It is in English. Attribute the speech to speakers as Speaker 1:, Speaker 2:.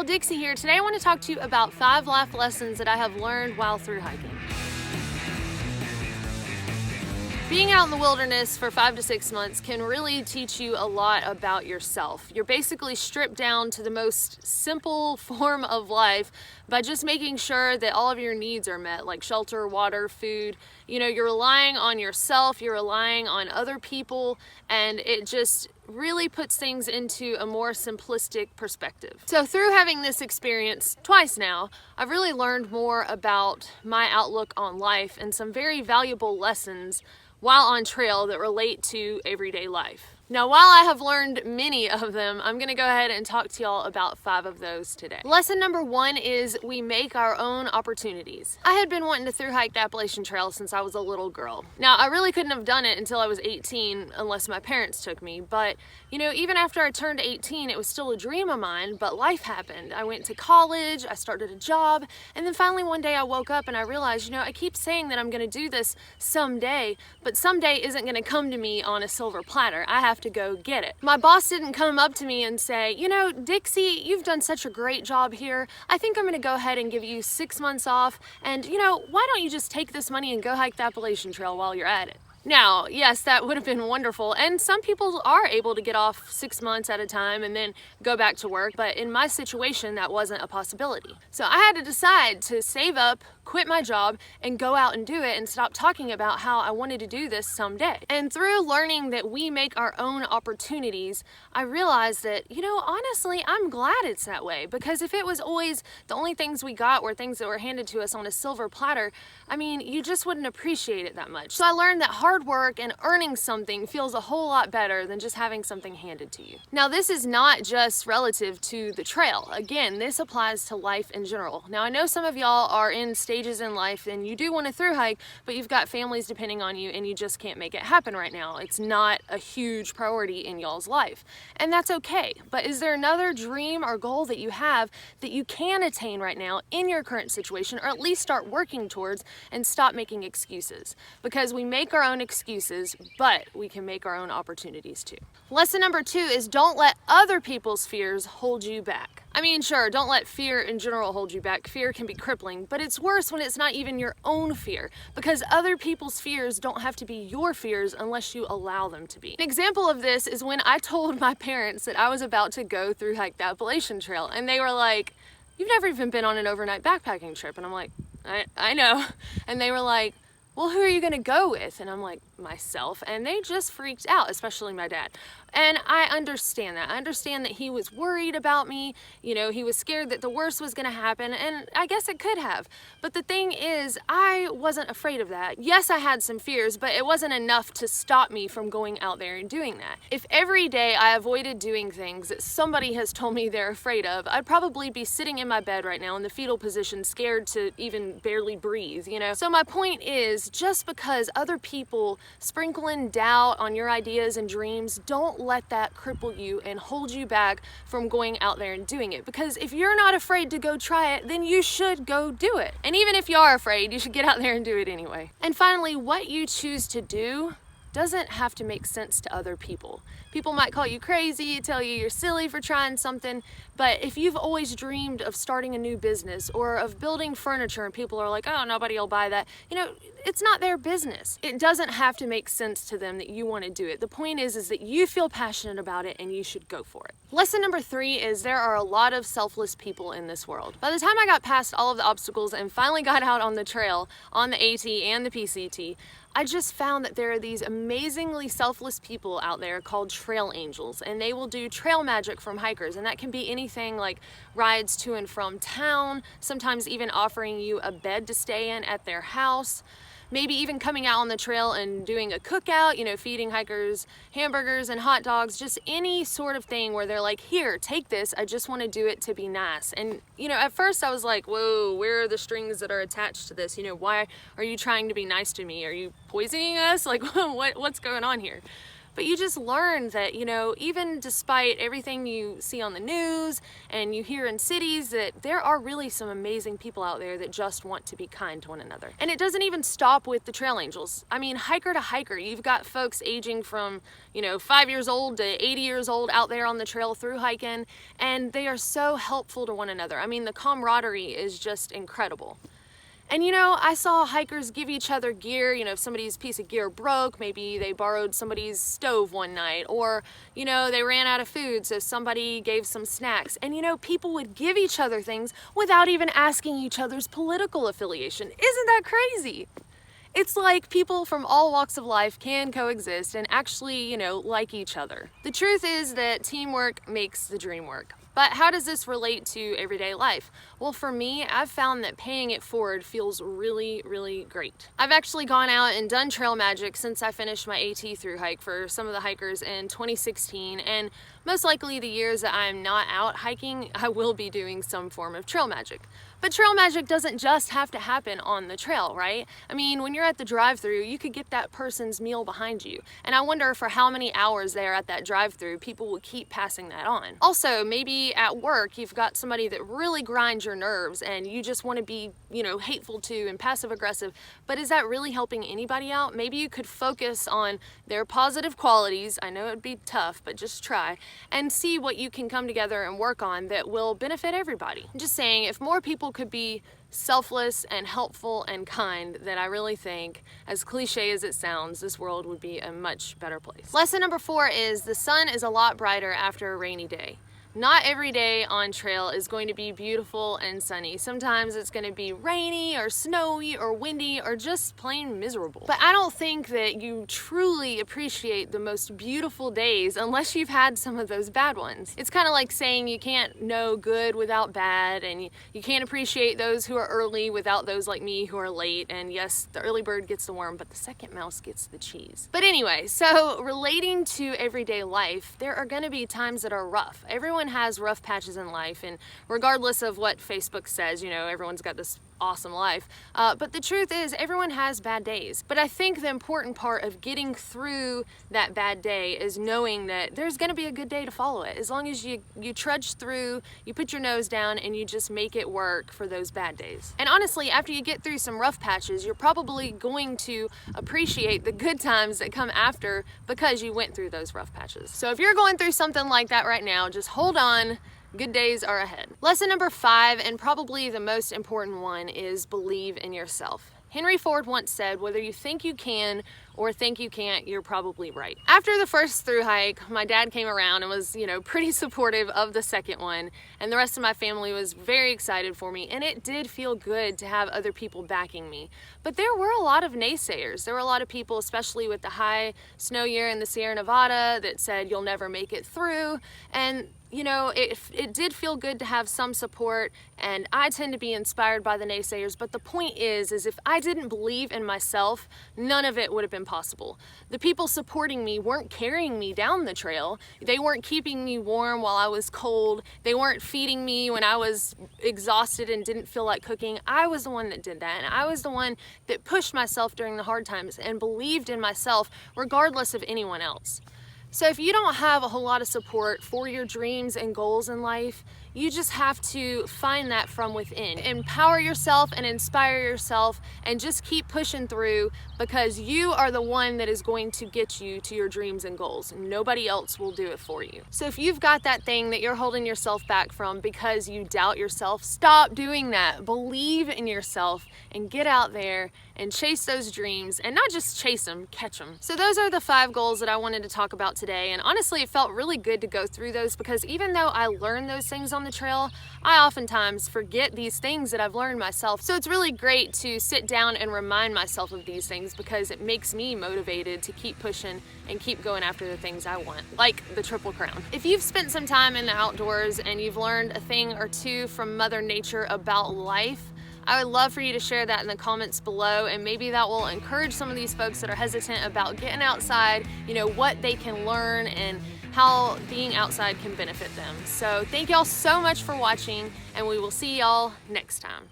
Speaker 1: y'all, Dixie here. Today I want to talk to you about 5 life lessons that I have learned while through hiking. Being out in the wilderness for 5 to 6 months can really teach you a lot about yourself. You're basically stripped down to the most simple form of life by just making sure that all of your needs are met, like shelter, water, food. You know, you're relying on yourself, you're relying on other people, and it just really puts things into a more simplistic perspective. So through having this experience twice now, I've really learned more about my outlook on life and some very valuable lessons while on trail that relate to everyday life. Now, while I have learned many of them, I'm gonna go ahead and talk to y'all about 5 of those today. Lesson number 1 is we make our own opportunities. I had been wanting to through hike the Appalachian Trail since I was a little girl. Now, I really couldn't have done it until I was 18 unless my parents took me, but you know, even after I turned 18, it was still a dream of mine, but life happened. I went to college, I started a job, and then finally one day I woke up and I realized, you know, I keep saying that I'm gonna do this someday, but someday isn't gonna come to me on a silver platter. I have to go get it. My boss didn't come up to me and say, you know, Dixie, you've done such a great job here. I think I'm gonna go ahead and give you 6 months off, and you know, why don't you just take this money and go hike the Appalachian Trail while you're at it? Now, yes, that would have been wonderful, and some people are able to get off 6 months at a time and then go back to work, but in my situation, that wasn't a possibility. So I had to decide to save up, quit my job, and go out and do it and stop talking about how I wanted to do this someday. And through learning that we make our own opportunities, I realized that, you know, honestly, I'm glad it's that way, because if it was always the only things we got were things that were handed to us on a silver platter, I mean, you just wouldn't appreciate it that much. So I learned that hard work and earning something feels a whole lot better than just having something handed to you. Now, this is not just relative to the trail. Again, this applies to life in general. Now, I know some of y'all are in stages in life and you do want to through hike, but you've got families depending on you and you just can't make it happen right now. It's not a huge priority in y'all's life, and that's okay. But is there another dream or goal that you have that you can attain right now in your current situation, or at least start working towards, and stop making excuses? Because we make our own excuses, but we can make our own opportunities too. Lesson number 2 is don't let other people's fears hold you back. I mean, sure, don't let fear in general hold you back. Fear can be crippling, but it's worse when it's not even your own fear, because other people's fears don't have to be your fears unless you allow them to be. An example of this is when I told my parents that I was about to go through hike the Appalachian Trail, and they were like, "You've never even been on an overnight backpacking trip." And I'm like, I know. And they were like, "Well, who are you gonna go with?" And I'm like, myself. And they just freaked out, especially my dad. And I understand that. I understand that he was worried about me. You know, he was scared that the worst was gonna happen, and I guess it could have. But the thing is, I wasn't afraid of that. Yes, I had some fears, but it wasn't enough to stop me from going out there and doing that. If every day I avoided doing things that somebody has told me they're afraid of, I'd probably be sitting in my bed right now in the fetal position, scared to even barely breathe, you know? So my point is, just because other people sprinkle in doubt on your ideas and dreams, don't let that cripple you and hold you back from going out there and doing it. Because if you're not afraid to go try it, then you should go do it. And even if you are afraid, you should get out there and do it anyway. And finally, what you choose to do doesn't have to make sense to other people. People might call you crazy, tell you you're silly for trying something, but if you've always dreamed of starting a new business or of building furniture and people are like, "Oh, nobody will buy that," you know, it's not their business. It doesn't have to make sense to them that you want to do it. The point is that you feel passionate about it and you should go for it. Lesson number 3 is there are a lot of selfless people in this world. By the time I got past all of the obstacles and finally got out on the trail, on the AT and the PCT, I just found that there are these amazingly selfless people out there called trail angels, and they will do trail magic from hikers, and that can be anything like rides to and from town, sometimes even offering you a bed to stay in at their house, maybe even coming out on the trail and doing a cookout, you know, feeding hikers hamburgers and hot dogs, just any sort of thing where they're like, "Here, take this, I just want to do it to be nice." And you know, at first I was like, whoa, where are the strings that are attached to this? You know, why are you trying to be nice to me? Are you poisoning us? Like, what's going on here? but you just learn that, you know, even despite everything you see on the news and you hear in cities, that there are really some amazing people out there that just want to be kind to one another. And it doesn't even stop with the trail angels. I mean, hiker to hiker, you've got folks aging from, you know, 5 years old to 80 years old out there on the trail through hiking, and they are so helpful to one another. I mean, the camaraderie is just incredible. And you know, I saw hikers give each other gear. You know, if somebody's piece of gear broke, maybe they borrowed somebody's stove one night, or, you know, they ran out of food, so somebody gave some snacks. And you know, people would give each other things without even asking each other's political affiliation. Isn't that crazy? It's like people from all walks of life can coexist and actually, you know, like each other. The truth is that teamwork makes the dream work. But how does this relate to everyday life? Well, for me, I've found that paying it forward feels really, really great. I've actually gone out and done trail magic since I finished my AT thru-hike for some of the hikers in 2016, and most likely the years that I'm not out hiking, I will be doing some form of trail magic. But trail magic doesn't just have to happen on the trail, right? I mean, when you're at the drive-thru, you could get that person's meal behind you. And I wonder for how many hours they're at that drive-thru, people will keep passing that on. Also, maybe at work, you've got somebody that really grinds your nerves and you just want to be, you know, hateful to and passive-aggressive. But is that really helping anybody out? Maybe you could focus on their positive qualities. I know it'd be tough, but just try. And see what you can come together and work on that will benefit everybody. I'm just saying, if more people could be selfless and helpful and kind, then I really think, as cliche as it sounds, this world would be a much better place. Lesson number 4 is the sun is a lot brighter after a rainy day. Not every day on trail is going to be beautiful and sunny. Sometimes it's going to be rainy or snowy or windy or just plain miserable. But I don't think that you truly appreciate the most beautiful days unless you've had some of those bad ones. It's kind of like saying you can't know good without bad, and you can't appreciate those who are early without those like me who are late. And yes, the early bird gets the worm, but the second mouse gets the cheese. But anyway, so relating to everyday life, there are going to be times that are rough. Everyone has rough patches in life, and regardless of what Facebook says, you know, everyone's got this awesome life. But the truth is, everyone has bad days. But I think the important part of getting through that bad day is knowing that there's going to be a good day to follow it. As long as you trudge through, you put your nose down, and you just make it work for those bad days. And honestly, after you get through some rough patches, you're probably going to appreciate the good times that come after because you went through those rough patches. So if you're going through something like that right now, just hold on. Good days are ahead. Lesson number 5, and probably the most important one, is believe in yourself. Henry Ford once said, whether you think you can or think you can't, you're probably right. After the first thru hike, my dad came around and was, you know, pretty supportive of the second one, and the rest of my family was very excited for me, and it did feel good to have other people backing me. But there were a lot of naysayers. There were a lot of people, especially with the high snow year in the Sierra Nevada, that said you'll never make it through. And you know, it did feel good to have some support, and I tend to be inspired by the naysayers, but the point is if I didn't believe in myself, none of it would have been possible. The people supporting me weren't carrying me down the trail. They weren't keeping me warm while I was cold. They weren't feeding me when I was exhausted and didn't feel like cooking. I was the one that did that, and I was the one that pushed myself during the hard times and believed in myself regardless of anyone else. So if you don't have a whole lot of support for your dreams and goals in life, you just have to find that from within. Empower yourself and inspire yourself, and just keep pushing through, because you are the one that is going to get you to your dreams and goals. Nobody else will do it for you. So if you've got that thing that you're holding yourself back from because you doubt yourself, stop doing that. Believe in yourself and get out there and chase those dreams, and not just chase them, catch them. So those are the 5 goals that I wanted to talk about today, and honestly it felt really good to go through those, because even though I learned those things on the trail, I oftentimes forget these things that I've learned myself. So it's really great to sit down and remind myself of these things, because it makes me motivated to keep pushing and keep going after the things I want, like the Triple Crown. If you've spent some time in the outdoors and you've learned a thing or two from Mother Nature about life, I would love for you to share that in the comments below, and maybe that will encourage some of these folks that are hesitant about getting outside, you know, what they can learn and how being outside can benefit them. So thank y'all so much for watching, and we will see y'all next time.